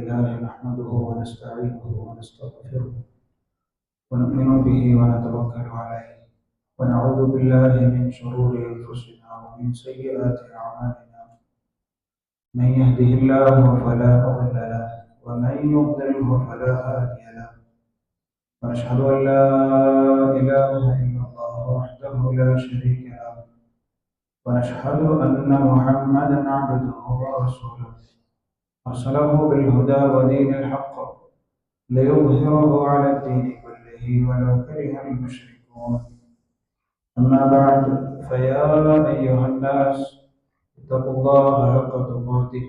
لله نحمده ونستعينه ونستغفره ونؤمن به ونتوكل عليه ونعوذ بالله من شرور أنفسنا ومن سيئات أعمالنا. من يهده الله فلا مضل له ومن يضلله فلا هادي له. ونشهد أن لا إله إلا الله وحده لا شريك له ونشهد أن محمدا عبده ورسوله أرسله بالهدى ودين الحق ليظهره على الدين كله ولو كره المشركون. أما بعد فيا أيها الناس اتقوا الله حق تقاته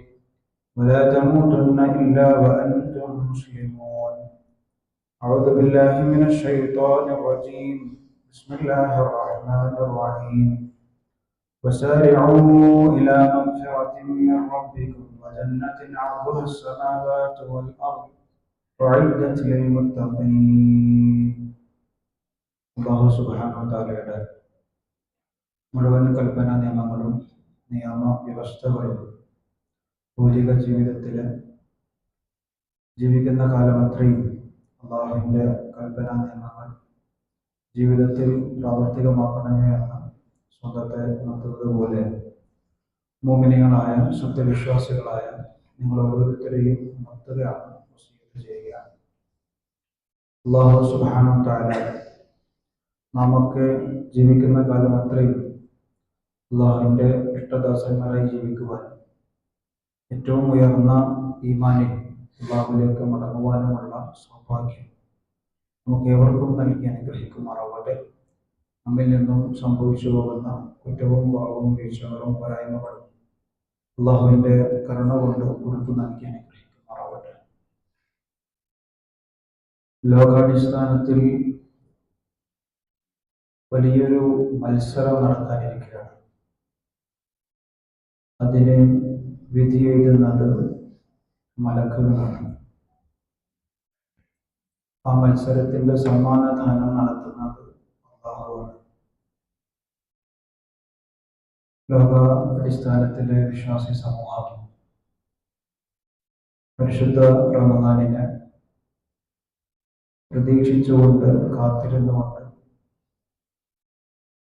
ولا تموتن إلا وأنتم مسلمون. أعوذ بالله من الشيطان الرجيم. بسم الله الرحمن الرحيم. وسارعوا إلى مغفرة من ربكم وجنة عرضها السماوات والأرض أعدت للمتقين. അല്ലാഹു സുബ്ഹാനഹു വ തആലയുടെ മുഴുവൻ കൽപ്പന നിയമങ്ങളും നിയമ വ്യവസ്ഥകളും ഭൗതിക ജീവിതത്തിൽ ജീവിക്കുന്ന കാലമത്രയും അല്ലാഹുവിൻ്റെ കൽപ്പന നിയമങ്ങൾ ജീവിതത്തിൽ പ്രാവർത്തികമാക്കണമേ എന്ന് സ്വന്തത്തെ ഉണർത്തുന്നതുപോലെ മുഅ്മിനീങ്ങളായ സത്യവിശ്വാസികളായ നിങ്ങൾ ഓരോരുത്തരെയും ഉണർത്തുകയാണ്, വസിയ്യത്ത് ചെയ്യുകയാണ്. അല്ലാഹു സുബ്ഹാനഹു വ തആല നമുക്ക് ജീവിക്കുന്ന കാലം അത്രയും അല്ലാഹുവിൻ്റെ ഇഷ്ടദാസന്മാരായി ജീവിക്കുവാൻ ഏറ്റവും ഉയർന്ന ഈമാനിൽ അല്ലാഹുവിലേക്ക് മടങ്ങുവാനുമുള്ള സൗഭാഗ്യം നമുക്ക് ഏവർക്കും നൽകി അനുഗ്രഹിക്കുമാറാവട്ടെ. നമ്മിൽ നിന്നും സംഭവിച്ചു പോകുന്ന കുറ്റവും കുറവും വീഴ്ചകളും പോരായ്മകളും അല്ലാഹുവിൻ്റെ കരുണ കൊണ്ട് പുറത്തു നൽകി അനുഗ്രഹിക്കുമാറാവട്ടെ. ലോകാടിസ്ഥാനത്തിൽ വലിയൊരു മത്സരം നടക്കാനിരിക്കുകയാണ്. അതിന് വിധി എഴുതുന്നത് മലക്കുകളാണ്. ആ മത്സരത്തിന്റെ സമ്മാനദാനം നടത്തുന്നത് അല്ലാഹുവാണ്. ലോക അടിസ്ഥാനത്തിലെ വിശ്വാസി സമൂഹം പരിശുദ്ധ റമദാനിനെ പ്രതീക്ഷിച്ചുകൊണ്ട് കാത്തിരുന്നുകൊണ്ട്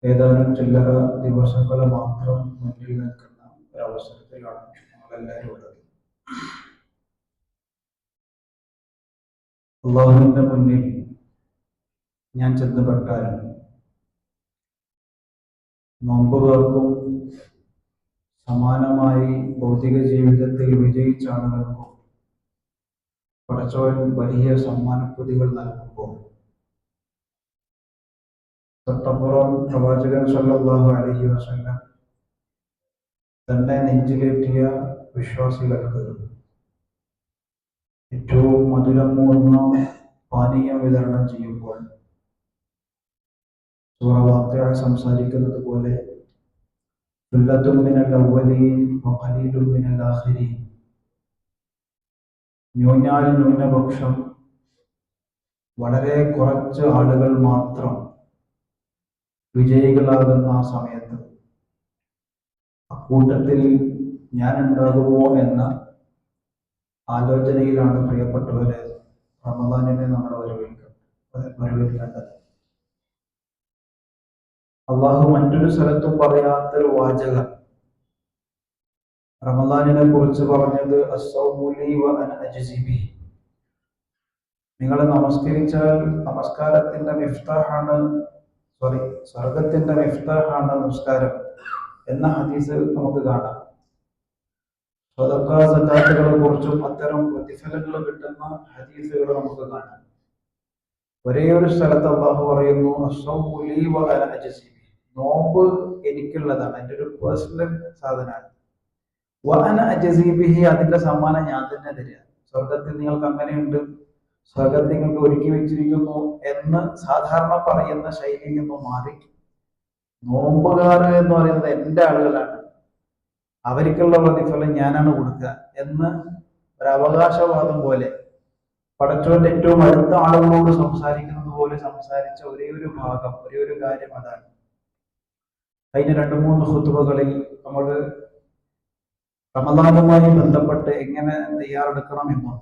ഏതാനും ചില്ലറ ദിവസങ്ങൾ മാത്രം മുന്നിൽ നിൽക്കുന്ന ഒരവസരത്തിലാണ് നമ്മളെല്ലാവരും ഉള്ളത്. അല്ലാഹുവിൻ്റെ മുന്നിൽ ഞാൻ ചെന്നപ്പെട്ടാൽ നോമ്പുകാർക്കും സമാനമായി ഭൗതിക ജീവിതത്തിൽ വിജയിച്ച ആളുകൾക്കും പടച്ചവൻ വലിയ സമ്മാനപ്പൊതികൾ നൽകുമ്പോൾ തൊട്ടപ്പുറം പ്രവാചകൻ സല്ലല്ലാഹു അലൈഹി വസല്ലം തന്നെ നെഞ്ചിലേറ്റിയ വിശ്വാസികൾക്ക് ഏറ്റവും മധുരമൂർന്ന പാനീയം വിതരണം ചെയ്യുമ്പോൾ സൂറ വാഖിഅ സംസാരിക്കുന്നത് പോലെ സുല്ലത്തുൻ മിനൽ അവ്വലീൻ വഖലീലുൻ മിനൽ ആഖിരീൻ, ന്യൂനാൽ ന്യൂനപക്ഷം വളരെ കുറച്ച് ആളുകൾ മാത്രം വിജയികളാകുന്ന ആ സമയത്ത് അക്കൂട്ടത്തിൽ ഞാൻ ഉണ്ടാകുമോ എന്ന ആലോചനയിലാണ് പ്രിയപ്പെട്ടവരെ റമദാനിനെ നമ്മൾ വരവേൽക്കേണ്ടത്. അള്ളാഹു മറ്റൊരു സ്ഥലത്തും പറയാത്തൊരു വാചകം റമദാനിനെ കുറിച്ച് പറഞ്ഞത് അസ്സൗമു ലീ വ അന അജ്സി ബിഹി. നിങ്ങൾ നമസ്കരിച്ചാൽ നമസ്കാരത്തിന്റെ മിഫ്താഹാണ്, സ്വർഗത്തിന്റെ മിഫ്താഹാണ് നമസ്കാരം എന്ന ഹദീസ് നമുക്ക് കാണാം. സദഖ സകാത്തുകളെ കുറിച്ചും അത്തരം പ്രതിഫലങ്ങൾ കിട്ടുന്ന ഹദീസുകൾ നമുക്ക് കാണാം. ഒരേ ഒരു സ്ഥലത്ത് അല്ലാഹു പറയുന്നു അസ്സൗമു ലീ വ അന അജ്സി ബിഹി, നോമ്പ് എനിക്കുള്ളതാണ്, എൻ്റെ ഒരു പേഴ്സണൽ സാധനമാണ്. വ അന അജ്സി ബിഹി, അതിന്റെ സമ്മാനം ഞാൻ തന്നെ തരിക. സ്വർഗത്തിൽ നിങ്ങൾക്ക് അങ്ങനെയുണ്ട്, സ്വർഗത്തിൽ നിങ്ങൾക്ക് ഒരുക്കി വെച്ചിരിക്കുന്നു എന്ന് സാധാരണ പറയുന്ന ശൈലിയിൽ നിന്നും മാറി നോമ്പുകാർ എന്ന് പറയുന്നത് എൻ്റെ ആളുകളാണ്, അവർക്കുള്ള പ്രതിഫലം ഞാനാണ് കൊടുക്കുക എന്ന് ഒരു അവകാശവാദം പോലെ പടച്ചവന്റെ ഏറ്റവും അടുത്ത ആളുകളോട് സംസാരിക്കുന്നത് പോലെ സംസാരിച്ച ഒരേ ഒരു ഭാഗം, ഒരേ ഒരു കാര്യം അതാണ്. കഴിഞ്ഞ 2-3 ഖുതുബകളിൽ നമ്മൾ റമദാനുമായി ബന്ധപ്പെട്ട് എങ്ങനെ തയ്യാറെടുക്കണമെന്നും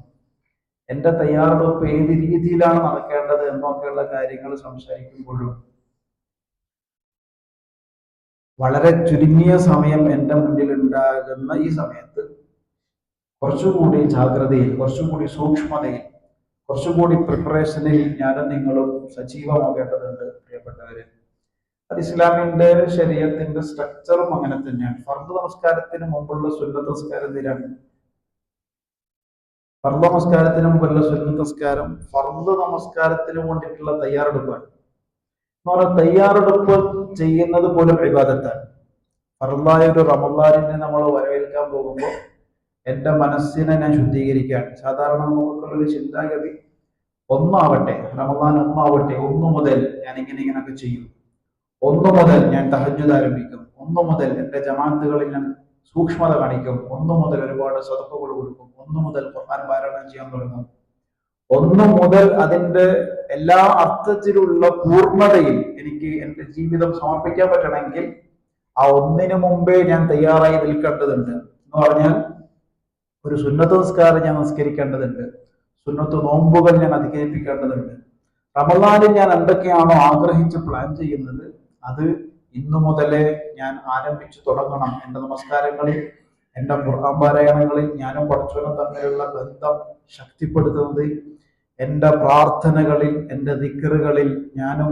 എൻ്റെ തയ്യാറെടുപ്പ് ഏത് രീതിയിലാണ് നടക്കേണ്ടത് എന്നൊക്കെയുള്ള കാര്യങ്ങൾ സംസാരിക്കുമ്പോഴും വളരെ ചുരുങ്ങിയ സമയം എൻ്റെ മുന്നിൽ ഉണ്ടാകുന്ന ഈ സമയത്ത് കുറച്ചുകൂടി ജാഗ്രതയിൽ, കുറച്ചുകൂടി സൂക്ഷ്മതയിൽ, കുറച്ചുകൂടി പ്രിപ്പറേഷനിൽ ഞാനും നിങ്ങളും സജീവമാകേണ്ടതുണ്ട് പ്രിയപ്പെട്ടവര്. അത് ഇസ്ലാമിന്റെ ശരീഅത്തിന്റെ സ്ട്രക്ചറും അങ്ങനെ തന്നെയാണ്. ഫർദ് നമസ്കാരത്തിന് മുമ്പുള്ള സുന്നത്ത് നമസ്കാരം എന്തിനാണ്? ഫർദ് നമസ്കാരത്തിന് മുമ്പുള്ള സുന്നത്ത് നമസ്കാരം ഫർദ് നമസ്കാരത്തിന് വേണ്ടിയിട്ടുള്ള തയ്യാറെടുപ്പാണ്. എന്ന് പറഞ്ഞാൽ തയ്യാറെടുപ്പ് ചെയ്യുന്നത് പോലും ഇബാദത്താണ്. ഫർദായ ഒരു റമളാനിനെ നമ്മൾ വരവേൽക്കാൻ പോകുമ്പോൾ എൻ്റെ മനസ്സിനെ ഞാൻ ശുദ്ധീകരിക്കുകയാണ്. സാധാരണ നമുക്കുള്ളൊരു ചിന്താഗതി ഒന്നാവട്ടെ, റമളാൻ ഒന്നാവട്ടെ, 1 മുതൽ ഞാൻ ഇങ്ങനെയൊക്കെ ചെയ്യും, 1 മുതൽ ഞാൻ തഹജ്ജുദ് ആരംഭിക്കും, 1 മുതൽ എൻ്റെ ജമാഅത്തുകളിൽ ഞാൻ സൂക്ഷ്മത കാണിക്കും, 1 മുതൽ ഒരുപാട് സദഖകൾ കൊടുക്കും, 1 മുതൽ ഖുർആൻ പാരായണം ചെയ്യാൻ തുടങ്ങും, 1 മുതൽ അതിൻ്റെ എല്ലാ അർത്ഥത്തിലുള്ള പൂർണ്ണതയിൽ എനിക്ക് എൻ്റെ ജീവിതം സമർപ്പിക്കാൻ പറ്റണമെങ്കിൽ ആ 1 മുമ്പേ ഞാൻ തയ്യാറായി നിൽക്കേണ്ടതുണ്ട്. എന്ന് പറഞ്ഞാൽ ഒരു സുന്നത്ത് നിസ്കാരം ഞാൻ നിസ്കരിക്കേണ്ടതുണ്ട്, സുന്നത്ത് നോമ്പുകൾ ഞാൻ അധികരിപ്പിക്കേണ്ടതുണ്ട്. റമളാനിൽ ഞാൻ എന്തൊക്കെയാണോ ആഗ്രഹിച്ച് പ്ലാൻ ചെയ്യുന്നത് അത് ഇന്നു മുതലേ ഞാൻ ആരംഭിച്ചു തുടങ്ങണം. എൻ്റെ നമസ്കാരങ്ങളിൽ, എൻ്റെ ഖുർആൻ പാരായണങ്ങളിൽ ഞാനും പടച്ചവനും തമ്മിലുള്ള ബന്ധം ശക്തിപ്പെടുത്തുന്നതിൽ, എൻ്റെ പ്രാർത്ഥനകളിൽ, എൻ്റെ ദിക്റുകളിൽ, ഞാനും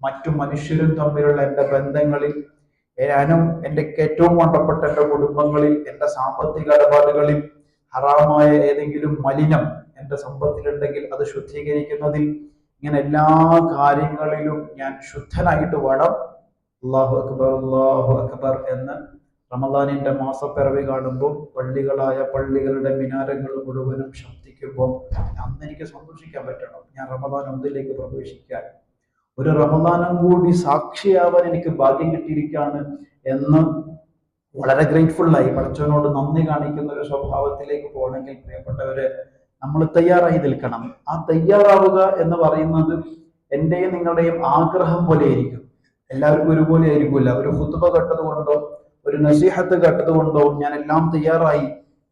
മറ്റു മനുഷ്യരും തമ്മിലുള്ള എൻ്റെ ബന്ധങ്ങളിൽ, ഞാനും എൻ്റെ ഏറ്റവും വേണ്ടപ്പെട്ട എൻ്റെ കുടുംബങ്ങളിൽ, എൻ്റെ സാമ്പത്തിക ഇടപാടുകളിൽ ഹറാമായ ഏതെങ്കിലും മലിനം എൻ്റെ സമ്പത്തിലുണ്ടെങ്കിൽ അത് ശുദ്ധീകരിക്കുന്നതിൽ, ഇങ്ങനെ എല്ലാ കാര്യങ്ങളിലും ഞാൻ ശുദ്ധനായിട്ട് വേണം അല്ലാഹു അക്ബർ അല്ലാഹു അക്ബർ എന്ന് റമളാനിന്റെ മാസപ്പിറവി കാണുമ്പോൾ പള്ളികളായ പള്ളികളുടെ മിനാരങ്ങൾ മുഴുവനും ശബ്ദിക്കുമ്പോൾ അന്ന് എനിക്ക് സന്തോഷിക്കാൻ പറ്റണം. ഞാൻ റമളാൻ 1 പ്രവേശിക്കാൻ, ഒരു റമളാനും കൂടി സാക്ഷിയാവാൻ എനിക്ക് ഭാഗ്യം കിട്ടിയിരിക്കുകയാണ് എന്ന് വളരെ ഗ്രേറ്റ്ഫുള്ളായി പടച്ചവനോട് നന്ദി കാണിക്കുന്ന ഒരു സ്വഭാവത്തിലേക്ക് പോകണമെങ്കിൽ പ്രിയപ്പെട്ടവരെ നമ്മൾ തയ്യാറായി നിൽക്കണം. ആ തയ്യാറാവുക എന്ന് പറയുന്നത് എൻ്റെയും നിങ്ങളുടെയും ആഗ്രഹം പോലെ ആയിരിക്കും. എല്ലാവർക്കും ഒരുപോലെ ആയിരിക്കില്ല. ഒരു ഖുതുബ കേട്ടത് കൊണ്ടോ ഒരു നസീഹത്ത് കേട്ടത് കൊണ്ടോ ഞാൻ എല്ലാം തയ്യാറായി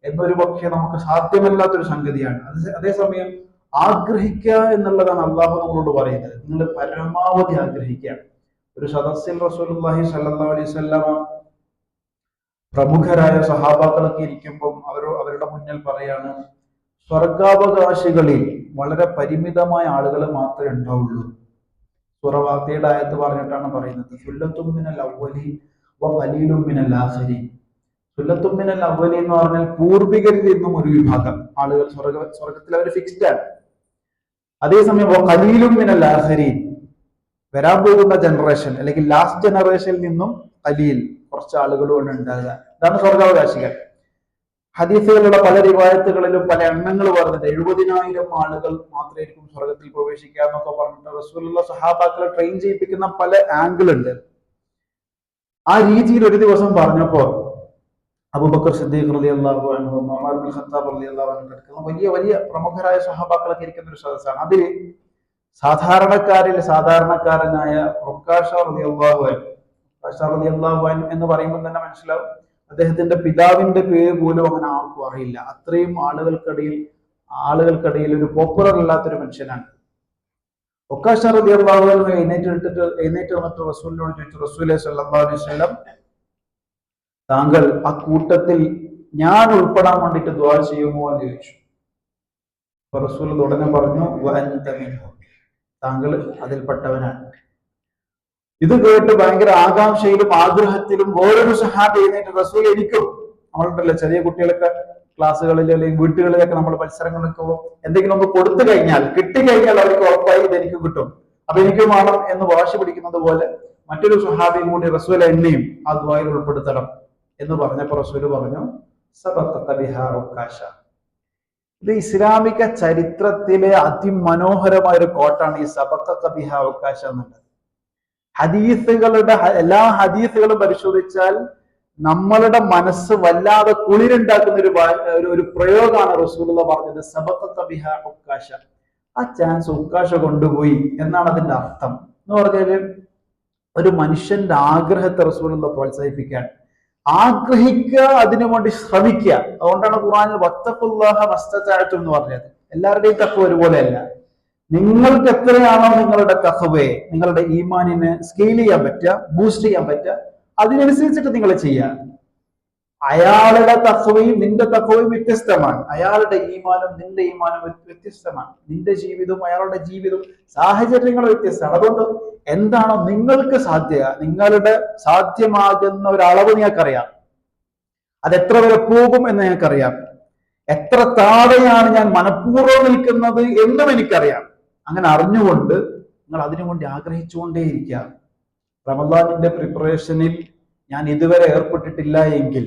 എന്നൊരു പക്ഷേ നമുക്ക് സാധ്യമല്ലാത്തൊരു സംഗതിയാണ്. അതേസമയം ആഗ്രഹിക്കുക എന്നുള്ളതാണ് അള്ളാഹു നമ്മളോട് പറയുന്നത്. നിങ്ങൾ പരമാവധി ആഗ്രഹിക്കുക. ഒരു സദസ്സിൽ റസൂലുള്ളാഹി സ്വല്ലല്ലാഹു അലൈഹി വസല്ലമ പ്രമുഖരായ സഹാബാക്കളൊക്കെ ഇരിക്കുമ്പോൾ അവരുടെ മുന്നിൽ പറയാണ്, സ്വർഗാവകാശികളിൽ വളരെ പരിമിതമായ ആളുകൾ മാത്രമേ ഉണ്ടാവുള്ളൂ. സൂറവാഖിയുടെ ആയത്ത് പറഞ്ഞിട്ടാണ് പറയുന്നത്, സുല്ലത്തും മിനൽ അവ്വലീൻ വ ഖലീലും മിനൽ ആഖിരീൻ. സുല്ലത്തും മിനൽ അവ്വലീൻ എന്ന് പറഞ്ഞാൽ പൂർവികരിൽ നിന്നും ഒരു വിഭാഗം ആളുകൾ സ്വർഗത്തിൽ അവർ ഫിക്സ്ഡ് ആണ്. അതേസമയം വ ഖലീലും മിനൽ ആഖിരീൻ, വരാൻ പോകുന്ന ജനറേഷൻ അല്ലെങ്കിൽ ലാസ്റ്റ് ജനറേഷനിൽ നിന്നും ഖലീൽ, കുറച്ച് ആളുകളുമാണ് ഉണ്ടാകുക. ഇതാണ് സ്വർഗാവകാശികൾ. ഹദീസുകളുടെ പല റിവായത്തുകളിലും പല എണ്ണങ്ങൾ പറഞ്ഞിട്ട് 70,000 ആളുകൾ മാത്രമായിരിക്കും സ്വർഗത്തിൽ പ്രവേശിക്കുക എന്നൊക്കെ പറഞ്ഞിട്ട് റസൂലുള്ള സഹാബാക്കളെ ട്രെയിൻ ചെയ്യിപ്പിക്കുന്ന പല ആംഗിൾ ഉണ്ട്. ആ രീതിയിൽ ഒരു ദിവസം പറഞ്ഞപ്പോ അബൂബക്കർ സിദ്ദീഖ് റളിയല്ലാഹു അൻഹു, ഉമർ ഇബ്നുൽ ഖത്താബ് റളിയല്ലാഹു അൻഹു കിടക്കുന്ന വലിയ വലിയ പ്രമുഖരായ സഹാബാക്കളൊക്കെ ഇരിക്കുന്ന ഒരു സദസ്സാണ്. അതിൽ സാധാരണക്കാരനായ ഉക്കാശ റളിയല്ലാഹു അൻഹു എന്ന് പറയുമ്പോൾ തന്നെ മനസ്സിലാവും അദ്ദേഹത്തിന്റെ പിതാവിന്റെ പേര് പോലും അങ്ങനെ ആർക്കും അറിയില്ല. അത്രയും ആളുകൾക്കിടയിൽ ഒരു പോപ്പുലർ അല്ലാത്തൊരു മനുഷ്യനാണ്. ഉക്കാശ റളിയല്ലാഹു അൻഹു എഴുന്നേറ്റ് വന്നിട്ട് റസൂലിനോട് ചോദിച്ചു, റസൂലേ സ്വല്ലല്ലാഹു അലൈഹി വസല്ലം, താങ്കൾ ആ കൂട്ടത്തിൽ ഞാൻ ഉൾപ്പെടാൻ വേണ്ടിയിട്ട് ദുആ ചെയ്യുമോ എന്ന് ചോദിച്ചു. അപ്പൊ റസൂൽ ഉടനെ പറഞ്ഞു, വഅൻത മിൻഹും, താങ്കൾ അതിൽപ്പെട്ടവനാണ്. ഇത് കേട്ട് ഭയങ്കര ആകാംക്ഷയിലും ആഗ്രഹത്തിലും ഓരോരു സഹാബി എഴുന്നേറ്റ് റസൂൽ, എനിക്കും, നമ്മളുണ്ടല്ലോ ചെറിയ കുട്ടികളൊക്കെ ക്ലാസ്സുകളിൽ അല്ലെങ്കിൽ വീട്ടുകളിലൊക്കെ നമ്മൾ മത്സരങ്ങളൊക്കെ എന്തെങ്കിലും ഒന്ന് കൊടുത്തു കഴിഞ്ഞാൽ, കിട്ടിക്കഴിഞ്ഞാൽ അവർക്ക് ഉറപ്പായി ഇത് എനിക്ക് കിട്ടും, അപ്പൊ എനിക്കും വേണം എന്ന് വാശി പിടിക്കുന്നത് പോലെ മറ്റൊരു സഹാബിയും കൂടി റസൂൽ എന്നെയും ആ ദുആയിൽ ഉൾപ്പെടുത്തണം എന്ന് പറഞ്ഞപ്പോൾ റസൂൽ പറഞ്ഞു, സബഖത ബിഹാ ഉക്കാശ. ഇത് ഇസ്ലാമിക ചരിത്രത്തിലെ അതിമനോഹരമായ ഒരു കോട്ടാണ് ഈ സബഖത ബിഹാ ഉക്കാശ എന്നുള്ളത്. എല്ലാ ഹദീസുകളും പരിശോധിച്ചാൽ നമ്മളുടെ മനസ്സ് വല്ലാതെ കുളിരുണ്ടാക്കുന്ന ഒരു പ്രയോഗമാണ് റസൂലുള്ളാഹി പറഞ്ഞത്, സബഖത ബിഹാ ഉക്കാശ. ആ ചാൻസ് ഉക്കാശ കൊണ്ടുപോയി എന്നാണ് അതിന്റെ അർത്ഥം. എന്ന് പറഞ്ഞാല് ഒരു മനുഷ്യന്റെ ആഗ്രഹത്തെ റസൂലുള്ളാഹി പ്രോത്സാഹിപ്പിക്കാൻ, ആഗ്രഹിക്കുക, അതിനു വേണ്ടി ശ്രമിക്കുക. അതുകൊണ്ടാണ് ഖുർആനിൽ വത്തഖുല്ലാഹ മസ്തതഅതും എന്ന് പറഞ്ഞത്. എല്ലാവരുടെയും തഖ്വ ഒരുപോലെയല്ല. നിങ്ങൾക്ക് എത്രയാണോ നിങ്ങളുടെ തഖ്വയെ, നിങ്ങളുടെ ഈമാനിനെ സ്കെയിൽ ചെയ്യാൻ പറ്റുക, ബൂസ്റ്റ് ചെയ്യാൻ പറ്റുക, അതിനനുസരിച്ചിട്ട് നിങ്ങൾ ചെയ്യുക. അയാളുടെ തഖ്വയും നിന്റെ തഖ്വയും വ്യത്യസ്തമാണ്. അയാളുടെ ഈമാനും നിന്റെ ഈമാനും വ്യത്യസ്തമാണ്. നിന്റെ ജീവിതവും അയാളുടെ ജീവിതവും സാഹചര്യങ്ങൾ വ്യത്യസ്തമാണ്. അതുകൊണ്ട് എന്താണോ നിങ്ങൾക്ക് നിങ്ങളുടെ സാധ്യമാകുന്ന ഒരു അളവ് നിങ്ങൾക്കറിയാം. അതെത്ര വരെ പോകും എന്ന് ഞങ്ങൾക്കറിയാം. എത്ര താഴെയാണ് ഞാൻ മനഃപൂർവ്വം നിൽക്കുന്നത് എന്നും എനിക്കറിയാം. അങ്ങനെ അറിഞ്ഞുകൊണ്ട് നിങ്ങൾ അതിനുവേണ്ടി ആഗ്രഹിച്ചുകൊണ്ടേയിരിക്കുക. റമദാനിന്റെ പ്രിപ്പറേഷനിൽ ഞാൻ ഇതുവരെ ഏർപ്പെട്ടിട്ടില്ല എങ്കിൽ,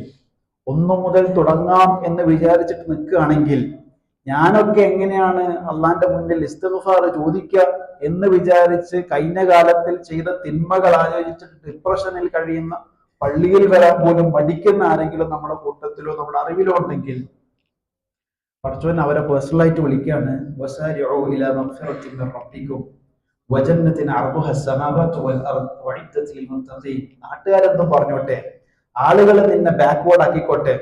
1 മുതൽ തുടങ്ങാം എന്ന് വിചാരിച്ചിട്ട് നിൽക്കുകയാണെങ്കിൽ, ഞാനൊക്കെ എങ്ങനെയാണ് അള്ളാന്റെ മുന്നിൽ ഇസ്തിഗ്ഫാർ ചോദിക്കുക എന്ന് വിചാരിച്ച് കഴിഞ്ഞ കാലത്തിൽ ചെയ്ത തിന്മകൾ ആലോചിച്ചിട്ട് ഡിപ്രഷനിൽ കഴിയുന്ന, പള്ളിയിൽ വരാൻ പോലും മടിക്കുന്ന ആരെങ്കിലും നമ്മുടെ കൂട്ടത്തിലോ നമ്മുടെ അറിവിലോ ഉണ്ടെങ്കിൽ, പടച്ചോൻ അവരെ പേഴ്സണലായിട്ട് വിളിക്കുകയാണ്. നാട്ടുകാരെന്തും പറഞ്ഞോട്ടെ, ആളുകൾ നിന്നെ ബാക്ക്വേർഡ് ആക്കിക്കോട്ടെ,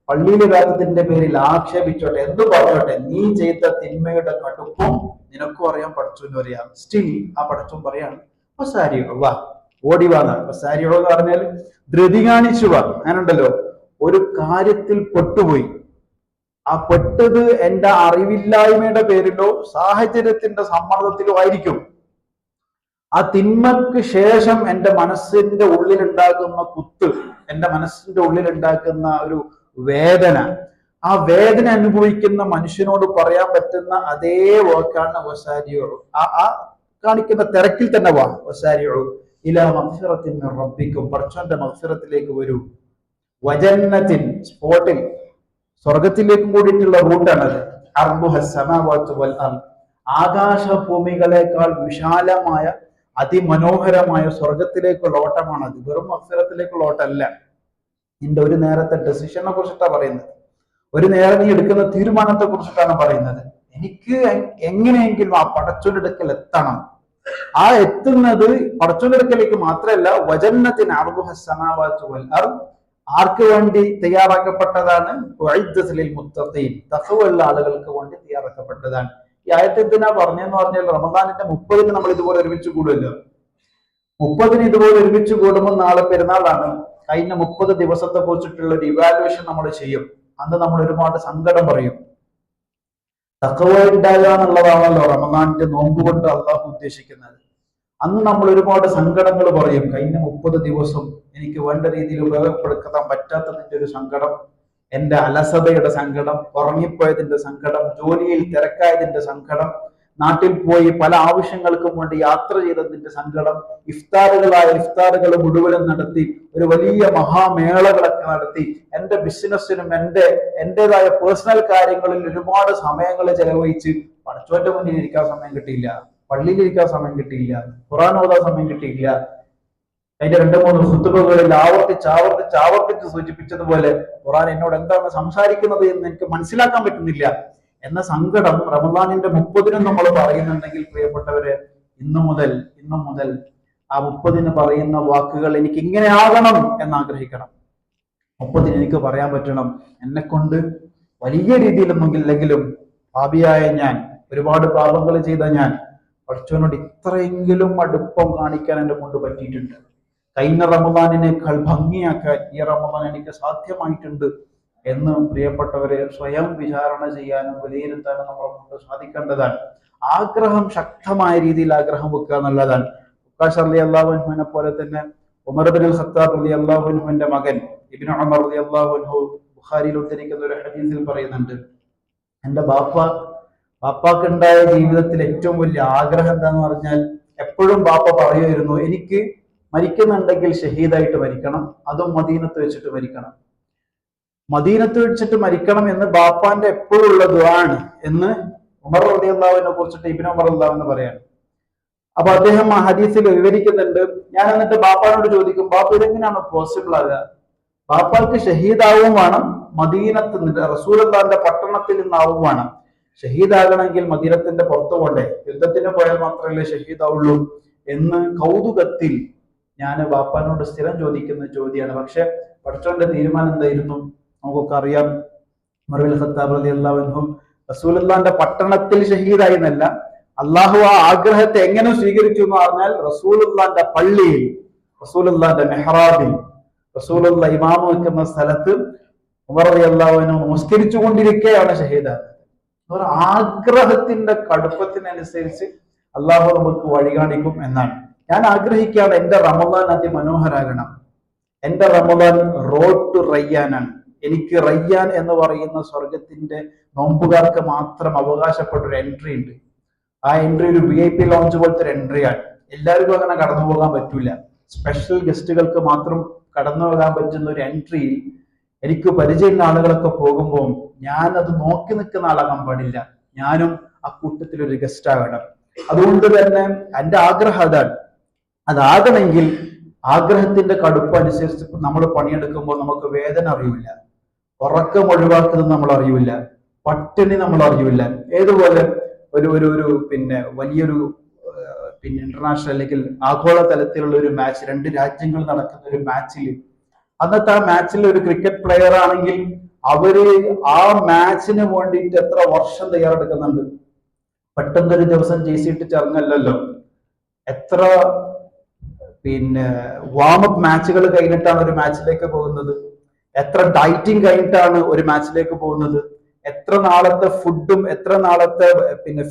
പള്ളിയിലെ വേദത്തിന്റെ പേരിൽ ആക്ഷേപിച്ചോട്ടെ, എന്തു പറഞ്ഞോട്ടെ, നീ ചെയ്ത തിന്മയുടെ കടുപ്പം നിനക്കും അറിയാം, പടച്ചോനും അറിയാം. സ്റ്റിൽ ആ പടച്ചോൻ പറയാണ് വാ, ഓടിവാന്നാണ്. സാരിയോ എന്ന് പറഞ്ഞാൽ ധൃതി കാണിച്ചു വാ. ഞാനുണ്ടല്ലോ ഒരു കാര്യത്തിൽ പെട്ടുപോയി, ആ പെട്ടത് എന്റെ അറിവില്ലായ്മയുടെ പേരിലോ സാഹചര്യത്തിന്റെ സമ്മർദ്ദത്തിലോ ആയിരിക്കും. ആ തിന്മക്ക് ശേഷം എന്റെ മനസ്സിന്റെ ഉള്ളിലുണ്ടാക്കുന്ന കുത്ത്, എന്റെ മനസ്സിന്റെ ഉള്ളിലുണ്ടാക്കുന്ന ഒരു വേദന, ആ വേദന അനുഭവിക്കുന്ന മനുഷ്യനോട് പറയാൻ പറ്റുന്ന അതേ വാക്കാണ് വസാരിയോളൂ. ആ കാണിക്കുന്ന തിരക്കിൽ തന്നെ വാ, വസാരിയോളൂ ഇലാ മഗ്ഫിറത്തിൻ മിർ റബ്ബിക്കും, പടച്ചോന്റെ മഗ്ഫിറത്തിലേക്ക് വരൂ. വജന്നത്തിൻ, സ്പോട്ടിൽ സ്വർഗത്തിലേക്കും കൂടിയിട്ടുള്ള റൂട്ടാണത്. അർദുഹസ് സമാവാതു വൽ അർദ്, ആകാശഭൂമികളെക്കാൾ വിശാലമായ അതിമനോഹരമായ സ്വർഗത്തിലേക്കുള്ള ഓട്ടമാണത്. വെറും മഗ്ഫിറത്തിലേക്കുള്ള ഓട്ടമല്ല. നിന്റെ ഒരു നേരത്തെ ഡെസിഷനെ കുറിച്ചിട്ടാണ് പറയുന്നത്. ഒരു നേരം നീ എടുക്കുന്ന തീരുമാനത്തെ കുറിച്ചിട്ടാണ് പറയുന്നത്. എനിക്ക് എങ്ങനെയെങ്കിലും ആ പടച്ചോന്റെ അടുക്കൽ എത്തണം. ആ എത്തുന്നത് പടച്ചോന്റെ അടുക്കലേക്ക് മാത്രമല്ല, വജന്നത്തിന് അർദുഹസ് സമാവാതു വൽ അർദ്, ആർക്ക് വേണ്ടി തയ്യാറാക്കപ്പെട്ടതാണ്? മുത്തഖീൻ, തഖ്വയുള്ള ആളുകൾക്ക് വേണ്ടി തയ്യാറാക്കപ്പെട്ടതാണ്. ഈ ആയത്ത് എന്തിനാ പറഞ്ഞെന്ന് പറഞ്ഞാൽ, റമദാനിന്റെ 30-ന് നമ്മൾ ഇതുപോലെ ഒരുമിച്ച് കൂടുമല്ലോ. 30-ന് ഇതുപോലെ ഒരുമിച്ച് കൂടുമ്പോൾ നാളെ പെരുന്നാളാണ്. കഴിഞ്ഞ 30 ദിവസത്തെ കുറിച്ചിട്ടുള്ള ഒരു ഇവാലുവേഷൻ നമ്മൾ ചെയ്യും. അന്ന് നമ്മൾ ഒരുപാട് സങ്കടം പറയും. തഖ്വ ഉണ്ടാകുക എന്നുള്ളതാണല്ലോ റമദാനിന്റെ നോമ്പ് കൊണ്ട് അള്ളാഹു ഉദ്ദേശിക്കുന്നത്. അന്ന് നമ്മൾ ഒരുപാട് സങ്കടങ്ങൾ പറയും. കഴിഞ്ഞ 30 ദിവസം എനിക്ക് വേണ്ട രീതിയിൽ ഉപയോഗപ്പെടുത്താൻ പറ്റാത്തതിന്റെ ഒരു സങ്കടം, എന്റെ അലസതയുടെ സങ്കടം, ഉറങ്ങിപ്പോയതിന്റെ സങ്കടം, ജോലിയിൽ തിരക്കായതിന്റെ സങ്കടം, നാട്ടിൽ പോയി പല ആവശ്യങ്ങൾക്കും വേണ്ടി യാത്ര ചെയ്തതിന്റെ സങ്കടം, ഇഫ്താറുകൾ മുഴുവനും നടത്തി, ഒരു വലിയ മഹാമേളകളൊക്കെ നടത്തി, എന്റെ ബിസിനസ്സിനും എന്റേതായ പേഴ്സണൽ കാര്യങ്ങളിൽ ഒരുപാട് സമയങ്ങൾ ചെലവഴിച്ച് പടച്ചോന്റെ മുന്നിൽ ഇരിക്കാൻ സമയം കിട്ടിയില്ല, പള്ളിയിൽ ഇരിക്കാൻ സമയം കിട്ടിയില്ല, ഖുർആൻ ഓതാൻ സമയം കിട്ടിയില്ല. അതിന്റെ 2-3 ഖുതുബകളിൽ ആവർത്തിച്ച് സൂചിപ്പിച്ചതുപോലെ ഖുർആൻ എന്നോട് എന്താണ് സംസാരിക്കുന്നത് എന്ന് എനിക്ക് മനസ്സിലാക്കാൻ പറ്റുന്നില്ല എന്ന സങ്കടം റമദാനിന്റെ 30-നും നമ്മൾ പറയുന്നുണ്ടെങ്കിൽ, പ്രിയപ്പെട്ടവരെ, ഇന്നു മുതൽ ആ 30-ന് പറയുന്ന വാക്കുകൾ എനിക്ക് ഇങ്ങനെ ആകണം എന്നാഗ്രഹിക്കണം. 30-ന് എനിക്ക് പറയാൻ പറ്റണം, എന്നെ കൊണ്ട് വലിയ രീതിയിലൊന്നുമില്ലെങ്കിലും പാപിയായ ഞാൻ, ഒരുപാട് പാപങ്ങൾ ചെയ്ത ഞാൻ, പടച്ചവനോട് ഇത്രയെങ്കിലും അടുപ്പം കാണിക്കാൻ എന്നെ കൊണ്ട് പറ്റിയിട്ടുണ്ട്. കഴിഞ്ഞ റമദാനിനേക്കാൾ ഭംഗിയാക്കാൻ ഈ റമദാൻ എനിക്ക് സാധ്യമായിട്ടുണ്ട് എന്ന് പ്രിയപ്പെട്ടവരെ സ്വയം വിചാരണ ചെയ്യാനും വിലയിരുത്താനും നമ്മളെ കൊണ്ട് സാധിക്കേണ്ടതാണ്. ആഗ്രഹം, ശക്തമായ രീതിയിൽ ആഗ്രഹം വെക്കുക എന്നുള്ളതാണ്. ഉക്കാശ് റളിയല്ലാഹു അൻഹുവിനെ പോലെ തന്നെ ഉമർ ഇബ്നുൽ ഖത്താബ് റളിയല്ലാഹു അൻഹുവിന്റെ മകൻ ഇബ്നു ഉമർ റളിയല്ലാഹു അൻഹു ബുഖാരിയിൽ ഉദ്ധരിക്കുന്ന ഒരു ഹദീസിൽ പറയുന്നുണ്ട്, എന്റെ ബാപ്പാക്ക് ഉണ്ടായ ജീവിതത്തിൽ ഏറ്റവും വലിയ ആഗ്രഹം എന്താന്ന് പറഞ്ഞാൽ, എപ്പോഴും ബാപ്പ പറയുമായിരുന്നു, എനിക്ക് മരിക്കുന്നുണ്ടെങ്കിൽ ഷഹീദായിട്ട് മരിക്കണം, അതും മദീനത്ത് വെച്ചിട്ട് മരിക്കണം. മദീനത്ത് വെച്ചിട്ട് മരിക്കണം എന്ന് ബാപ്പാന്റെ എപ്പോഴും ഉള്ള ദുആണ് എന്ന് ഉമർ റളിയല്ലാഹുവിനെ കുറിച്ചിട്ട് ഇബ്നു ഉമർ റളിയല്ലാഹു പറയാണ്. അപ്പൊ അദ്ദേഹം ആ ഹദീസിൽ വിവരിക്കുന്നുണ്ട്, ഞാൻ എന്നിട്ട് ബാപ്പാനോട് ചോദിക്കും, ബാപ്പ ഇതെങ്ങനെയാണ് പോസിബിൾ ആകുക? ബാപ്പാക്ക് ഷഹീദാവും വേണം, മദീനത്ത് നിന്ന് റസൂലുള്ളാഹിന്റെ പട്ടണത്തിൽ നിന്നാവും വേണം. ഷഹീദാകണമെങ്കിൽ മദീനത്തിന്റെ പുറത്തു പോണ്ടേ, യുദ്ധത്തിന് പോയാൽ മാത്രമല്ലേ ഷഹീദാവുള്ളൂ എന്ന് കൗതുകത്തിൽ ഞാൻ ബാപ്പാനോട് സ്ഥിരം ചോദിക്കുന്ന ചോദ്യമാണ്. പക്ഷെ പടച്ചോന്റെ തീരുമാനം എന്തായിരുന്നു നമുക്കൊക്കെ അറിയാം. ഉമർ ഇബ്നുൽ ഖത്താബ് റളിയല്ലാഹു അൻഹു റസൂലുള്ളാന്റെ പട്ടണത്തിൽ ഷഹീദായി എന്നല്ല, അള്ളാഹു ആ ആഗ്രഹത്തെ എങ്ങനെ സ്വീകരിച്ചു എന്ന് പറഞ്ഞാൽ റസൂലുള്ളാന്റെ പള്ളിയിൽ, റസൂലുള്ളാന്റെ മെഹ്റാബിൽ, റസൂലുള്ള ഇമാമ വെക്കുന്ന സ്ഥലത്ത് ഉമർ റളിയല്ലാഹു അൻഹു നമസ്കരിച്ചു കൊണ്ടിരിക്കുകയാണ് ഷഹീദായത്. ആഗ്രഹത്തിന്റെ കടുപ്പത്തിനനുസരിച്ച് അള്ളാഹു നമുക്ക് വഴി കാണിക്കും എന്നാണ്. ഞാൻ ആഗ്രഹിക്കുകയാണ് എന്റെ റമദാൻ അതിമനോഹരാകണം. എന്റെ റമദാൻ റോഡ് ടു റയ്യാനാണ്. എനിക്ക് റയ്യാൻ എന്ന് പറയുന്ന സ്വർഗത്തിന്റെ നോമ്പുകാർക്ക് മാത്രം അവകാശപ്പെട്ട ഒരു എൻട്രി ഉണ്ട്. ആ എൻട്രി ഒരു VIP ലോഞ്ച് പോലത്തെ ഒരു എൻട്രിയാണ്. എല്ലാവർക്കും അങ്ങനെ കടന്നു പോകാൻ പറ്റൂല. സ്പെഷ്യൽ ഗസ്റ്റുകൾക്ക് മാത്രം കടന്നു പോകാൻ പറ്റുന്ന ഒരു എൻട്രിയിൽ എനിക്ക് പരിചയമുള്ള ആളുകളൊക്കെ പോകുമ്പോൾ ഞാൻ അത് നോക്കി നിൽക്കുന്ന ആളാകാൻ പാടില്ല. ഞാനും ആ കൂട്ടത്തിൽ ഒരു ഗസ്റ്റ് ആകണം. അതുകൊണ്ട് തന്നെ എന്റെ ആഗ്രഹം അതാണ്. അതാകണമെങ്കിൽ ആഗ്രഹത്തിന്റെ കടുപ്പം അനുസരിച്ച് നമ്മൾ പണിയെടുക്കുമ്പോൾ നമുക്ക് വേദന അറിയില്ല, ഉറക്കം ഒഴിവാക്കുന്നത് നമ്മൾ അറിയില്ല, പട്ടിണി നമ്മൾ അറിയില്ല. ഏതുപോലെ ഒരു ഒരു ഒരു വലിയൊരു ഇന്റർനാഷണൽ അല്ലെങ്കിൽ ആഗോള തലത്തിലുള്ള ഒരു മാച്ച്, 2 രാജ്യങ്ങൾ നടക്കുന്ന ഒരു മാച്ചിൽ, അന്നത്തെ ആ മാച്ചിൽ ഒരു ക്രിക്കറ്റ് പ്ലെയർ ആണെങ്കിൽ അവര് ആ മാച്ചിന് വേണ്ടിയിട്ട് എത്ര വർഷം തയ്യാറെടുക്കുന്നുണ്ട്. പെട്ടെന്നൊരു ദിവസം ജയിച്ചിട്ട് ഇറങ്ങല്ലോ. എത്ര വാമപ്പ് മാച്ചുകൾ കഴിഞ്ഞിട്ടാണ് ഒരു മാച്ചിലേക്ക് പോകുന്നത്, എത്ര ഡയറ്റിംഗ് കഴിഞ്ഞിട്ടാണ് ഒരു മാച്ചിലേക്ക് പോകുന്നത്, എത്ര നാളത്തെ ഫുഡും എത്ര നാളത്തെ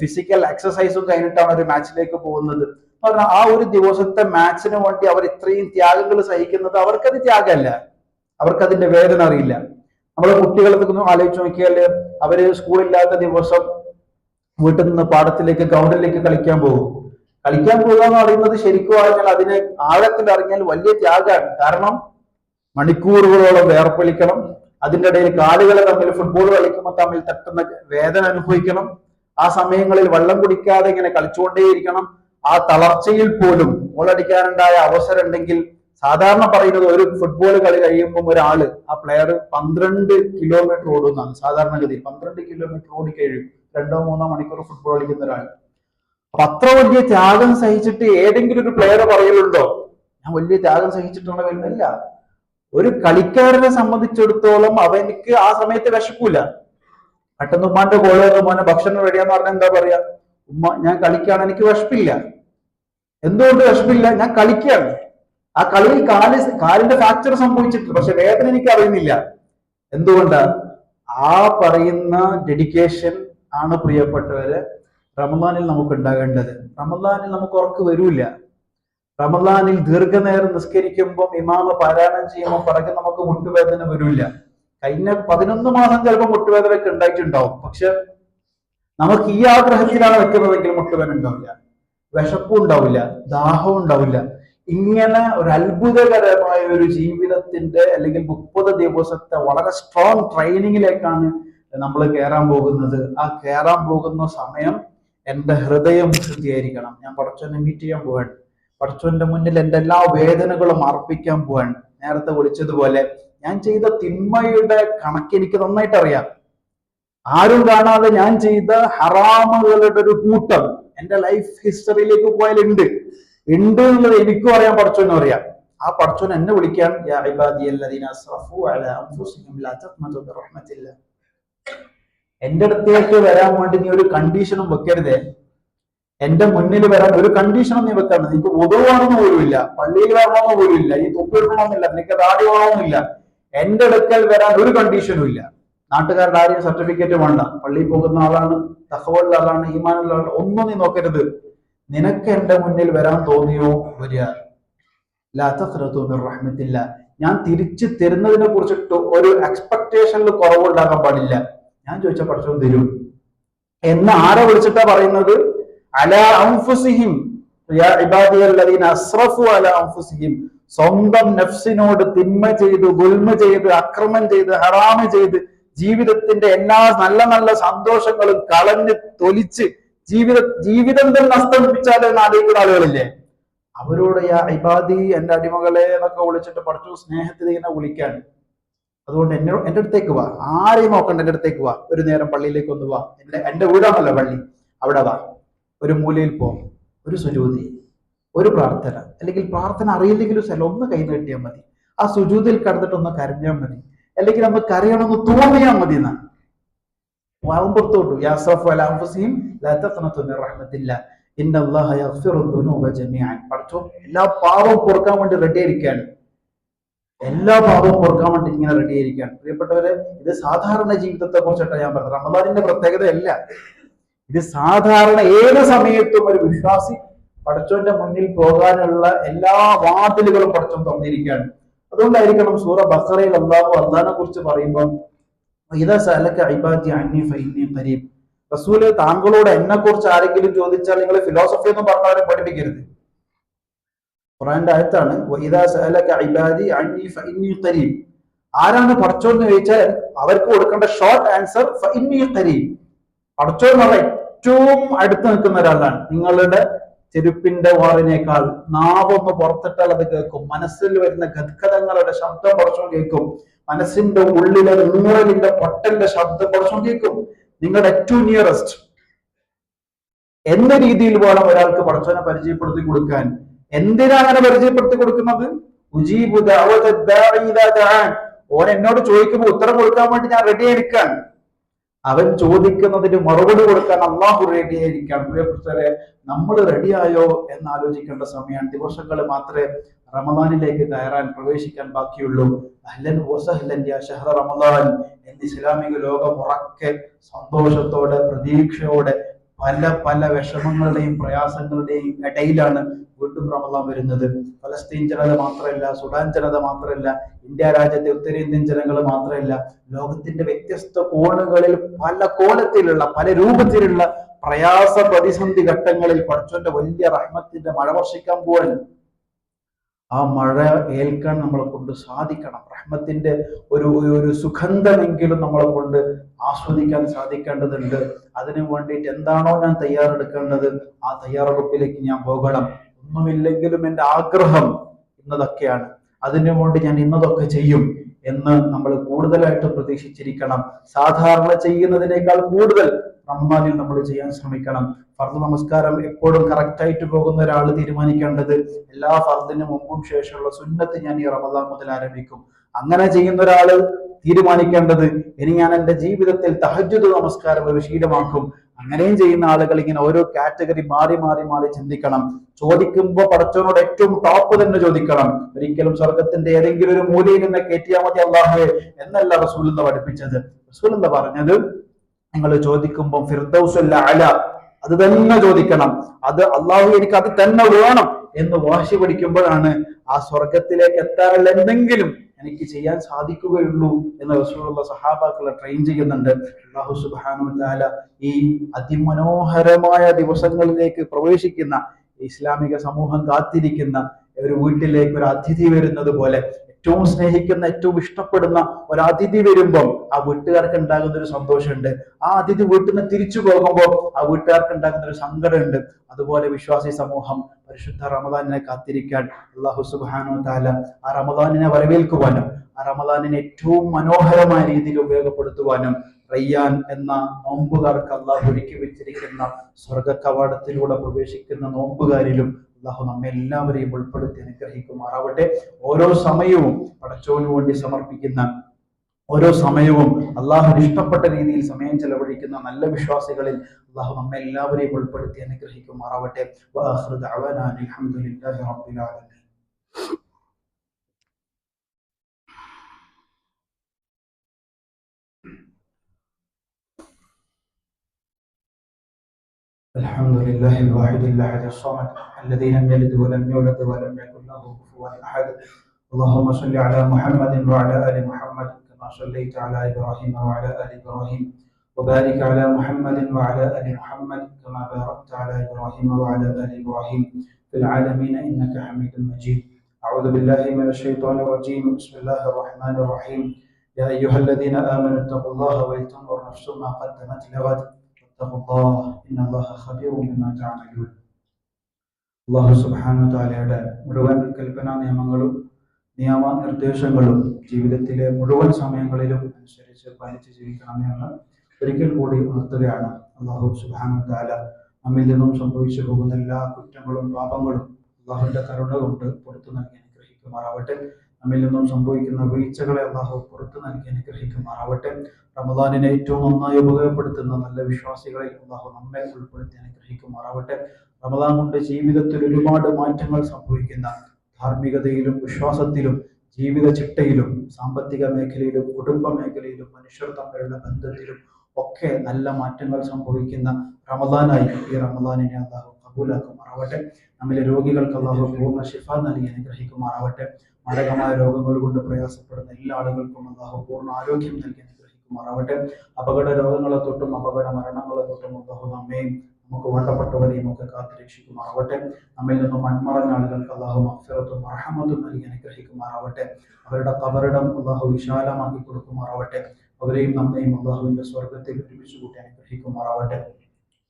ഫിസിക്കൽ എക്സസൈസും കഴിഞ്ഞിട്ടാണ് ഒരു മാച്ചിലേക്ക് പോകുന്നത്. പറഞ്ഞാൽ ആ ഒരു ദിവസത്തെ മാച്ചിന് വേണ്ടി അവർ ഇത്രയും ത്യാഗങ്ങൾ സഹിക്കുന്നത് അവർക്കത് ത്യാഗമല്ല, അവർക്കതിന്റെ വേദന അറിയില്ല. നമ്മളെ കുട്ടികളൊക്കെ ആലോചിച്ച് നോക്കിയാല് അവര് സ്കൂളില്ലാത്ത ദിവസം വീട്ടിൽ നിന്ന് പാടത്തിലേക്ക് ഗ്രൗണ്ടിലേക്ക് കളിക്കാൻ പോകും. കളിക്കാൻ പോകുക എന്ന് പറയുന്നത് ശരിക്കും പറഞ്ഞാൽ അതിന് ആഴത്തിൽ അറിഞ്ഞാൽ വലിയ ത്യാഗമാണ്. കാരണം മണിക്കൂറുകളോളം വേർപ്പൊലിക്കണം, അതിൻ്റെ ഇടയിൽ കാലുകളെ തമ്മിൽ ഫുട്ബോൾ കളിക്കുമ്പോൾ തമ്മിൽ തട്ടുന്ന വേദന അനുഭവിക്കണം, ആ സമയങ്ങളിൽ വെള്ളം കുടിക്കാതെ ഇങ്ങനെ കളിച്ചുകൊണ്ടേയിരിക്കണം. ആ തളർച്ചയിൽ പോലും ഗോളടിക്കാനുണ്ടായ അവസരം ഉണ്ടെങ്കിൽ, സാധാരണ പറയുന്നത് ഒരു ഫുട്ബോൾ കളി കഴിയുമ്പോൾ ഒരാള് ആ പ്ലെയർ 12 കിലോമീറ്റർ ഓടുന്നതാണ് സാധാരണഗതിയിൽ. 12 കിലോമീറ്റർ ഓടി കഴിയും 2-3 മണിക്കൂർ ഫുട്ബോൾ കളിക്കുന്ന ഒരാൾ. അപ്പൊ അത്ര വലിയ ത്യാഗം സഹിച്ചിട്ട് ഏതെങ്കിലും ഒരു പ്ലെയർ പറയലുണ്ടോ ഞാൻ വലിയ ത്യാഗം സഹിച്ചിട്ടുള്ള വരുന്നില്ല? ഒരു കളിക്കാരനെ സംബന്ധിച്ചിടത്തോളം അവനിക്ക് ആ സമയത്ത് വിശക്കൂല. പെട്ടെന്ന് ഉമ്മാന്റെ കോള് ഉമ്മാന്റെ ഭക്ഷണം റെഡിയാന്ന് പറഞ്ഞാൽ എന്താ പറയാ, ഉമ്മ ഞാൻ കളിക്കാണ്, എനിക്ക് വിശപ്പില്ല. എന്തുകൊണ്ട് വിശപ്പില്ല? ഞാൻ കളിക്കുകയാണ്. ആ കളിയിൽ കാലിന്റെ ഫ്രാക്ചർ സംഭവിച്ചിട്ടില്ല, പക്ഷെ വേദന എനിക്ക് അറിയുന്നില്ല. എന്തുകൊണ്ടാ? ആ പറയുന്ന ഡെഡിക്കേഷൻ ആണ് പ്രിയപ്പെട്ടവര് റമദാനിൽ നമുക്ക് ഉണ്ടാകേണ്ടത്. റമദാനിൽ നമുക്ക് ഉറക്ക് വരൂല. റമദാനിൽ ദീർഘനേരം നിസ്കരിക്കുമ്പോൾ ഇമാമ പാരായണം ചെയ്യുമ്പോൾ പിറകെ നമുക്ക് മുട്ടുവേദന വരില്ല. കഴിഞ്ഞ 11 മാസം ചിലപ്പോൾ മുട്ടുവേദന ഒക്കെ ഉണ്ടായിട്ടുണ്ടാവും. പക്ഷെ നമുക്ക് ഈ ആഗ്രഹത്തിലാണ് വെക്കുന്നതെങ്കിൽ മുട്ടുവേദന ഉണ്ടാവില്ല, വിശപ്പും ഉണ്ടാവില്ല, ദാഹവും ഉണ്ടാവില്ല. ഇങ്ങനെ ഒരു അത്ഭുതകരമായ ഒരു ജീവിതത്തിന്റെ അല്ലെങ്കിൽ 30 ദിവസത്തെ വളരെ സ്ട്രോങ് ട്രെയിനിങ്ങിലേക്കാണ് നമ്മൾ കയറാൻ പോകുന്നത്. ആ കയറാൻ പോകുന്ന സമയം എൻ്റെ ഹൃദയം ശുദ്ധീകരിക്കണം. ഞാൻ പടച്ചോനെ മീറ്റ് ചെയ്യാൻ പോവാണ്. പടച്ചോന്റെ മുന്നിൽ എൻ്റെ എല്ലാ വേദനകളും അർപ്പിക്കാൻ പോവാണ്. നേരത്തെ വിളിച്ചതുപോലെ ഞാൻ ചെയ്ത തിന്മയുടെ കണക്ക് എനിക്ക് നന്നായിട്ട് അറിയാം. ആരും കാണാതെ ഞാൻ ചെയ്ത ഹറാമുകളുടെ ഒരു കൂട്ടം എൻ്റെ ലൈഫ് ഹിസ്റ്ററിയിലേക്ക് പോയാലുണ്ട് എന്നുള്ളത് എനിക്കും അറിയാം, പടച്ചോനും അറിയാം. ആ പടച്ചോൻ എന്നെ വിളിക്കാൻ എന്റെ അടുത്തേക്ക് വരാൻ വേണ്ടി നീ ഒരു കണ്ടീഷനും വെക്കരുതേ. എന്റെ മുന്നിൽ വരാൻ ഒരു കണ്ടീഷനും നീ വെക്കാണ്. നിനക്ക് ഒതുവാണെന്ന് പോലും ഇല്ല, പള്ളിയിൽ വരണമെന്ന് പോലും ഇല്ല, ഈ തൊപ്പിടണമെന്നില്ല, നിനക്ക് താടി വേണമെന്നില്ല. എന്റെ അടുക്കൽ വരാൻ ഒരു കണ്ടീഷനും ഇല്ല. നാട്ടുകാരുടെ ആരെയും സർട്ടിഫിക്കറ്റ് വേണ്ട. പള്ളിയിൽ പോകുന്ന ആളാണ്, തഖ്വയുള്ള ആളാണ്, ഈമാനുള്ള ആളാണ്, ഒന്നും നീ നോക്കരുത്. നിനക്ക് എന്റെ മുന്നിൽ വരാൻ തോന്നിയോ വരിക. ലാ തഖ്നതു മിർ റഹ്മത്തില്ലാ. ഞാൻ തിരിച്ചു തരുന്നതിനെ കുറിച്ചിട്ട് ഒരു എക്സ്പെക്ടേഷനിൽ കുറവുണ്ടാകാൻ പാടില്ല. ഞാൻ ചോദിച്ച പടച്ചോൻ തരും എന്ന് ആരെ വിളിച്ചിട്ടാ പറയുന്നത്? അലാ അൻഫുസിഹിം യാ ഇബാദിയല്ലദീന അസ്റഫു അലാ അൻഫുസിഹിം. സ്വന്തം നഫ്സിനോട് തിന്മ ചെയ്ത്, ഗുൽമ ചെയ്ത്, അക്രമം ചെയ്ത്, ഹറാമ് ചെയ്ത്, ജീവിതത്തിന്റെ എല്ലാ നല്ല നല്ല സന്തോഷങ്ങളും കളഞ്ഞ് തൊലിച്ച് ജീവിതം തന്നെ അസ്തമിപ്പിച്ചാലേ ആലോചിക്കുന്ന ആളുകളില്ലേ, അവരോട് യാ ഇബാദി, എന്റെ അടിമകളെ എന്നൊക്കെ വിളിച്ചിട്ട് പടച്ചു സ്നേഹത്തിൽ ഇങ്ങനെ വിളിക്കാൻ. അതുകൊണ്ട് എന്റെ അടുത്തേക്ക് വാ, ആരെയും നോക്കണ്ട, എന്റെ അടുത്തേക്ക് വാ. ഒരു നേരം പള്ളിയിലേക്ക് ഒന്ന് വാ. എന്റെ വീടാണല്ലോ പള്ളി, അവിടെ വാ. ഒരു മൂലയിൽ പോ, ഒരു സുജൂദി, ഒരു പ്രാർത്ഥന, അല്ലെങ്കിൽ പ്രാർത്ഥന അറിയില്ലെങ്കിലും സ്ഥലം ഒന്ന് കൈ നീട്ടിയാൽ മതി. ആ സുജൂദിൽ കടന്നിട്ട് ഒന്ന് കരഞ്ഞാൽ മതി, അല്ലെങ്കിൽ നമുക്ക് കരയണമെന്ന് തോന്നിയാൽ മതി എന്നാണ്. പാവം പുറത്തു വിട്ടു. യാസഫ് അലാ അൻഫുസിഹിം ലാ തഖ്നതു മിർ റഹ്മത്തില്ലാഹ് ഇന്നല്ലാഹ യഗ്ഫിറു ദുനൂബ ജമീഅൻ. പഠിച്ചോ എല്ലാ പാവവും പൊറുക്കാൻ വേണ്ടി റെഡി ആയിരിക്കുകയാണ്. എല്ലാ പാപവും പൊറുക്കാൻ വേണ്ടി ഇങ്ങനെ റെഡി ആയിരിക്കുകയാണ്. പ്രിയപ്പെട്ടവരെ, ഇത് സാധാരണ ജീവിതത്തെ കുറിച്ചിട്ടാണ് ഞാൻ പറഞ്ഞത്. റമദാനിന്റെ പ്രത്യേകതയല്ല ഇത്. സാധാരണ ഏത് സമയത്തും ഒരു വിശ്വാസി പടച്ചോന്റെ മുന്നിൽ പോകാനുള്ള എല്ലാ വാതിലുകളും പടച്ചോൻ തുറന്നിരിക്കുകയാണ്. അതുകൊണ്ടായിരിക്കണം സൂറ ബഖറയിൽ അള്ളാഹിനെ കുറിച്ച് പറയുമ്പോൾ ഇദാ സഅലക ഇബാദി അന്നി ഫഇന്നി ഖരീബ്. റസൂലെ, താങ്കളോട് എന്നെ കുറിച്ച് ആരെങ്കിലും ചോദിച്ചാൽ നിങ്ങൾ ഫിലോസഫി ഒന്നും പറഞ്ഞവരെ പഠിപ്പിക്കരുത്. ഖുർആന്റെ ആയത്താണ് വഇദാ സഅലക ഇബാദി അന്നി ഫഇന്നി ഖരീബ്. ആരാണ് പടച്ചോൻ എന്ന് ചോദിച്ചാൽ അവർക്ക് കൊടുക്കേണ്ട ഷോർട്ട് ആൻസർ ഫഇന്നി ഖരീബ്. പടച്ചോൻ എന്ന് പറഞ്ഞാൽ ഏറ്റവും അടുത്ത് നിൽക്കുന്ന ഒരാളാണ്. നിങ്ങളുടെ ചെരുപ്പിന്റെ വാറിനേക്കാൾ നാവൊന്ന് പുറത്തിട്ടാൽ അത് കേൾക്കും. മനസ്സിൽ വരുന്ന ഗദ്ഗതങ്ങളുടെ ശബ്ദം പടച്ചോൻ കേൾക്കും. മനസ്സിന്റെ ഉള്ളിലെ നൂറലിന്റെ പൊട്ടന്റെ ശബ്ദം പടച്ചോൻ കേൾക്കും. നിങ്ങളുടെ ഏറ്റവും നിയറസ്റ്റ് എന്ന രീതിയിൽ വേണം ഒരാൾക്ക് പടച്ചോനെ പരിചയപ്പെടുത്തി കൊടുക്കാൻ. എന്തിനാ അങ്ങനെ പരിചയപ്പെടുത്തി കൊടുക്കുന്നത്? ഉജീബു ദഅവത ദാഇ ഇദാ ദഅൻ. ഓൻ എന്നോട് ചോദിക്കുമ്പോൾ ഉത്തരം കൊടുക്കാൻ വേണ്ടി ഞാൻ റെഡി ആയിരിക്കാൻ. അവൻ ചോദിക്കുന്നതിന് മറുപടി കൊടുക്കാൻ അള്ളാഹു റെഡി ആയിരിക്കാൻ. പ്രിയപ്പെട്ടവരെ, നമ്മൾ റെഡിയായോ എന്ന് ആലോചിക്കേണ്ട സമയമാണ്. ദിവസങ്ങൾ മാത്രമേ റമദാനിലേക്ക് കയറാൻ പ്രവേശിക്കാൻ ബാക്കിയുള്ളൂ. അഹ്ലൻ വസഹ്ലൻ യാ ഷഹ്റ റമദാൻ എന്ന് ഇസ്ലാമിക ലോകം ഉറക്കെ സന്തോഷത്തോടെ പ്രതീക്ഷയോടെ പല പല വിഷമങ്ങളുടെയും പ്രയാസങ്ങളുടെയും ഇടയിലാണ് വീണ്ടും റമദാൻ വരുന്നത്. ഫലസ്തീൻ ജനത മാത്രമല്ല, സുഡാൻ ജനത മാത്രമല്ല, ഇന്ത്യ രാജ്യത്തെ ഉത്തരേന്ത്യൻ ജനങ്ങൾ മാത്രമല്ല, ലോകത്തിന്റെ വ്യത്യസ്ത കോണുകളിൽ പല കോലത്തിലുള്ള പല രൂപത്തിലുള്ള പ്രയാസ പ്രതിസന്ധി ഘട്ടങ്ങളിൽ പടച്ചോന്റെ വലിയ റഹ്മത്തിന്റെ മഴ വർഷിക്കാൻ പോവാൻ. ആ മഴ ഏൽക്കാൻ നമ്മളെ കൊണ്ട് സാധിക്കണം. റഹ്മത്തിന്റെ ഒരു സുഗന്ധമെങ്കിലും നമ്മളെ കൊണ്ട് ആസ്വദിക്കാൻ സാധിക്കേണ്ടതുണ്ട്. അതിനു വേണ്ടിയിട്ട് എന്താണോ ഞാൻ തയ്യാറെടുക്കേണ്ടത് ആ തയ്യാറെടുപ്പിലേക്ക് ഞാൻ പോകണം. ഒന്നുമില്ലെങ്കിലും എൻ്റെ ആഗ്രഹം ഇന്നതൊക്കെയാണ്, അതിനു വേണ്ടി ഞാൻ ഇന്നതൊക്കെ ചെയ്യും എന്ന് നമ്മൾ കൂടുതലായിട്ട് പ്രതീക്ഷിച്ചിരിക്കണം. സാധാരണ ചെയ്യുന്നതിനേക്കാൾ കൂടുതൽ റമദാനിൽ നമ്മൾ ചെയ്യാൻ ശ്രമിക്കണം. ഫർദ് നമസ്കാരം എപ്പോഴും കറക്റ്റായിട്ട് പോകുന്ന ഒരാൾ തീരുമാനിക്കേണ്ടത് എല്ലാ ഫർദിന് മുമ്പും ശേഷമുള്ള സുന്നത്ത് ഞാൻ ഈ റമദാൻ മുതൽ ആരംഭിക്കും. അങ്ങനെ ചെയ്യുന്ന ഒരാൾ തീരുമാനിക്കേണ്ടത് ഇനി ഞാൻ എൻ്റെ ജീവിതത്തിൽ തഹജ്ജുദ് നമസ്കാരം ഒരു ശീലമാക്കും. അങ്ങനെയും ചെയ്യുന്ന ആളുകൾ ഇങ്ങനെ ഓരോ കാറ്റഗറി മാറി മാറി മാറി ചിന്തിക്കണം. ചോദിക്കുമ്പോൾ പടച്ചവനോട് ഏറ്റവും ടോപ്പ് തന്നെ ചോദിക്കണം. ഒരിക്കലും സ്വർഗത്തിന്റെ ഏതെങ്കിലും ഒരു മൂലയിൽ നിന്ന് കയറ്റിയാൽ മതി അള്ളാഹുവേ എന്നല്ല റസൂൽ എന്ന് പഠിപ്പിച്ചത്. റസൂൽ എന്ന് പറഞ്ഞത് നിങ്ങൾ ചോദിക്കുമ്പോൾ ഫിർദൗസുൽ അഅല അത് തന്നെ ചോദിക്കണം. അത് അള്ളാഹു എനിക്ക് അത് തന്നെ വേണം എന്ന് വാശി പിടിക്കുമ്പോഴാണ് ആ സ്വർഗത്തിലേക്ക് എത്താനുള്ള എന്തെങ്കിലും എനിക്ക് ചെയ്യാൻ സാധിക്കുകയുള്ളൂ എന്ന് റസൂലുള്ള സഹാബാക്കളെ ട്രെയിൻ ചെയ്യുന്നുണ്ട്. അല്ലാഹു സുബ്ഹാനഹു വ തആല ഈ അതിമനോഹരമായ ദിവസങ്ങളിലേക്ക് പ്രവേശിക്കുന്ന ഇസ്ലാമിക സമൂഹം കാത്തിരിക്കുന്ന ഒരു വീട്ടിലേക്ക് ഒരു അതിഥി വരുന്നത് പോലെ, ഏറ്റവും സ്നേഹിക്കുന്ന ഏറ്റവും ഇഷ്ടപ്പെടുന്ന ഒരു അതിഥി വരുമ്പോൾ ആ വീട്ടുകാർക്ക് ഉണ്ടാകുന്ന ഒരു സന്തോഷമുണ്ട്. ആ അതിഥി വീട്ടിൽ നിന്ന് തിരിച്ചു പോകുമ്പോൾ ആ വീട്ടുകാർക്ക് ഉണ്ടാകുന്ന ഒരു സങ്കടമുണ്ട്. അതുപോലെ വിശ്വാസി സമൂഹം പരിശുദ്ധ റമദാനിനെ കാത്തിരിക്കാൻ അല്ലാഹു സുബ്ഹാനഹു വ തആല ആ റമദാനിനെ വരവേൽക്കുവാനും ആ റമദാനിനെ ഏറ്റവും മനോഹരമായ രീതിയിൽ ഉപയോഗപ്പെടുത്തുവാനും റയ്യാൻ എന്ന നോമ്പുകാർക്ക് അള്ളാഹു ഒരുക്കി വെച്ചിരിക്കുന്ന സ്വർഗ കവാടത്തിലൂടെ പ്രവേശിക്കുന്ന നോമ്പുകാരിലും അള്ളാഹു നമ്മെ എല്ലാവരെയും ഉൾപ്പെടുത്തി അനുഗ്രഹിക്കുമാറാവട്ടെ. ഓരോ സമയവും പടച്ചോന് വേണ്ടി സമർപ്പിക്കുന്ന, ഓരോ സമയവും അള്ളാഹുവിന് ഇഷ്ടപ്പെട്ട രീതിയിൽ സമയം ചെലവഴിക്കുന്ന നല്ല വിശ്വാസികളിൽ അള്ളാഹു നമ്മെ എല്ലാവരെയും ഉൾപ്പെടുത്തി അനുഗ്രഹിക്കുമാറാവട്ടെ. വആഖിറു ദഅവാനാ അൽഹംദുലില്ലാഹി റബ്ബിൽ ആലമീൻ. الحمد لله الواحد الأحد الصمد الذي لم يلد ولم يولد ولم يكن له كفوا أحد. اللهم صل على محمد وعلى آل محمد كما صليت على إبراهيم وعلى آل إبراهيم وبارك على محمد وعلى آل محمد كما باركت على إبراهيم وعلى آل إبراهيم في العالمين إنك حميد مجيد. أعوذ بالله من الشيطان الرجيم. بسم الله الرحمن الرحيم. يا أيها الذين آمنوا اتقوا الله ولتنظر نفس ما قدمت لغد واتقوا الله إن الله خبير بما تعملون. അല്ലാഹു സുബ്ഹാനഹു വ തആലയുടെ മുഴുവൻ കൽപ്പനാ നിയമങ്ങളും നിയമനിർദ്ദേശങ്ങളും ജീവിതത്തിലെ മുഴുവൻ സമയങ്ങളിലും അനുസരിച്ച് പാലിച്ച് ജീവിക്കണമെന്ന് ഒരിക്കൽ കൂടി ഉണർത്തുകയാണ്. അല്ലാഹു സുബ്ഹാനഹു വ തആല നമ്മിൽ നിന്നും സംഭവിച്ചു പോകുന്ന എല്ലാ കുറ്റങ്ങളും പാപങ്ങളും അല്ലാഹുവിന്റെ കരുണ കൊണ്ട് പുറത്തു നൽകി അനുഗ്രഹിക്കുമാറാവട്ടെ. നമ്മിൽ നിന്നും സംഭവിക്കുന്ന വീഴ്ചകളെ അള്ളാഹു പുറത്തു നൽകി അനുഗ്രഹിക്കുമാറാവട്ടെ. റമദാനിനെ ഏറ്റവും നന്നായി ഉപയോഗപ്പെടുത്തുന്ന നല്ല വിശ്വാസികളിൽ അള്ളാഹു നമ്മെ ഉൾപ്പെടുത്തി അനുഗ്രഹിക്കുമാറാവട്ടെ. റമദാൻ കൊണ്ട് ജീവിതത്തിൽ ഒരുപാട് മാറ്റങ്ങൾ സംഭവിക്കുന്ന, ധാർമ്മികതയിലും വിശ്വാസത്തിലും ജീവിത ചിട്ടയിലും സാമ്പത്തിക മേഖലയിലും കുടുംബ മേഖലയിലും മനുഷ്യർ തമ്മിലുള്ള ബന്ധത്തിലും ഒക്കെ നല്ല മാറ്റങ്ങൾ സംഭവിക്കുന്ന റമദാനായി ഈ റമദാനിനെ അള്ളാഹു കബൂലാക്കുമാറാവട്ടെ. നമ്മിലെ രോഗികൾക്ക് അള്ളാഹു പൂർണ്ണ ശിഫ നൽകി അനുഗ്രഹിക്കുമാറാവട്ടെ. മാരകമായ രോഗങ്ങൾ കൊണ്ട് പ്രയാസപ്പെടുന്ന എല്ലാ ആളുകൾക്കും അള്ളാഹു പൂർണ്ണ ആരോഗ്യം നൽകി അനുഗ്രഹിക്കുമാറാവട്ടെ. അപകട രോഗങ്ങളെ തൊട്ടും അപകട മരണങ്ങളെ തൊട്ടും അള്ളാഹു നമ്മയും നമുക്ക് വേണ്ടപ്പെട്ടവരെയും ഒക്കെ കാത്തുരക്ഷിക്കുമാറാവട്ടെ. നമ്മിൽ നിന്നും മൺമറഞ്ഞ ആളുകൾക്ക് അള്ളാഹു മഗ്ഫിറത്തും റഹ്മത്തും നൽകി അനുഗ്രഹിക്കുമാറാവട്ടെ. അവരുടെ ഖബറിടം അള്ളാഹു വിശാലമാക്കി കൊടുക്കുമാറാവട്ടെ. അവരെയും നമ്മയും അള്ളാഹുവിന്റെ സ്വർഗത്തിൽ ഒരുമിച്ച് കൂട്ടി അനുഗ്രഹിക്കുമാറാവട്ടെ.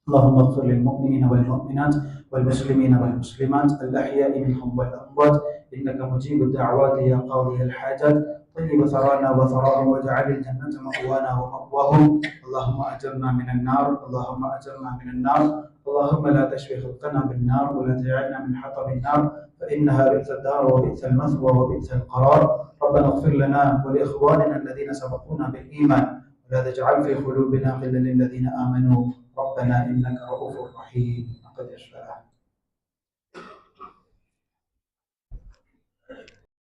اللهم اغفر للمؤمنين والمؤمنات والمسلمين والمسلمات الأحياء منهم والأموات إنك مجيب الدعوات يا قاضي الحاجات. طيب ثرانا وثراهم واجعل الجنة مأوانا ومأواهم. اللهم أجرنا من النار، اللهم أجرنا من النار. اللهم لا تشفي خلقنا بالنار ولا تجعلنا من حطب النار فإنها بئس الدار وبئس المثوى وبئس القرار. ربنا اغفر لنا ولإخواننا الذين سبقونا بالإيمان ولا تجعل في قلوبنا غلا للذين آمنوا ربنا إنك رؤوف رحيم.